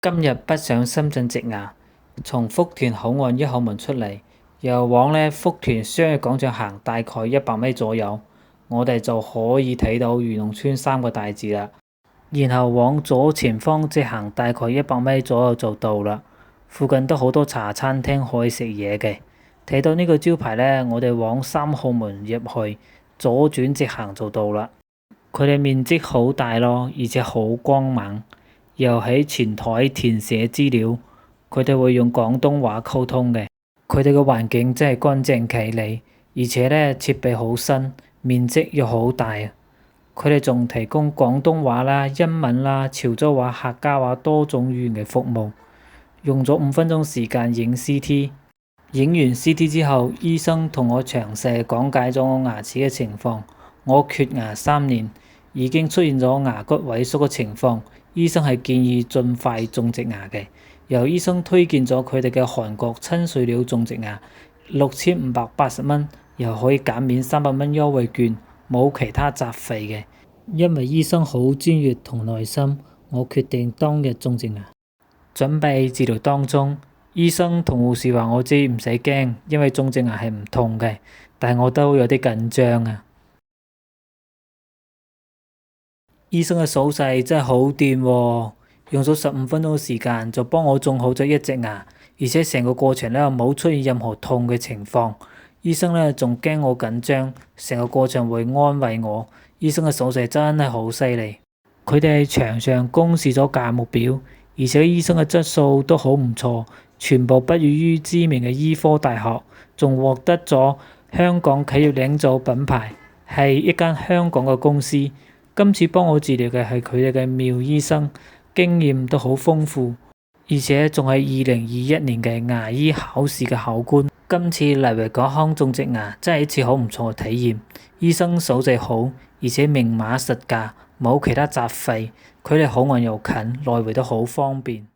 今日北上深圳植牙，從福田口岸一號門出嚟，又往福田商業廣場行大概100米左右，我哋就可以睇到漁農村3個大字啦。然後往左前方直行大概100米左右就到啦。附近都好多茶餐廳可以食嘢嘅。睇到呢個招牌呢，我哋往3號門入去，左轉直行就到啦。佢哋面積好大咯，而且好光猛。又喺前台填寫資料，佢哋會用廣東話溝通嘅。佢哋嘅環境真係乾淨企理，而且呢設備好新，面積又好大啊！佢哋仲提供廣東話啦、英文啦、潮州話、客家話多種語言嘅服務。用咗5分鐘時間影 CT， 影完 CT 之後，醫生同我詳細講解咗我牙齒嘅情況。我缺牙3年，已經出現咗牙骨萎縮嘅情況。醫生係建議盡快種植牙嘅，由醫生推薦咗佢哋嘅韓國親水料種植牙，6580蚊，又可以減免300蚊優惠券，冇其他雜費嘅。因為醫生好專業同耐心，我決定當日種植牙。準備治療當中，醫生同護士話我知唔使驚，因為種植牙係唔痛嘅，但係我都有啲緊張啊。醫生嘅手勢真係好掂喎，用咗15分鐘嘅時間就幫我種好咗一隻牙，而且成個過程咧冇出現任何痛嘅情況。醫生咧仲驚我緊張，成個過程會安慰我。醫生嘅手勢真係好犀利。佢哋喺牆上公示咗價目表，而且醫生嘅質素都好唔錯，全部畢業於知名嘅醫科大學，仲獲得咗香港企業領袖品牌，係一間香港嘅公司。今次幫我治療嘅係佢哋嘅妙醫生，經驗都好豐富，而且仲係2021年嘅牙醫考試嘅考官。今次嚟維港康種植牙真係一次好唔錯嘅體驗。醫生手勢好，而且明碼實價，冇其他雜費。佢哋口岸又近，來回都好方便。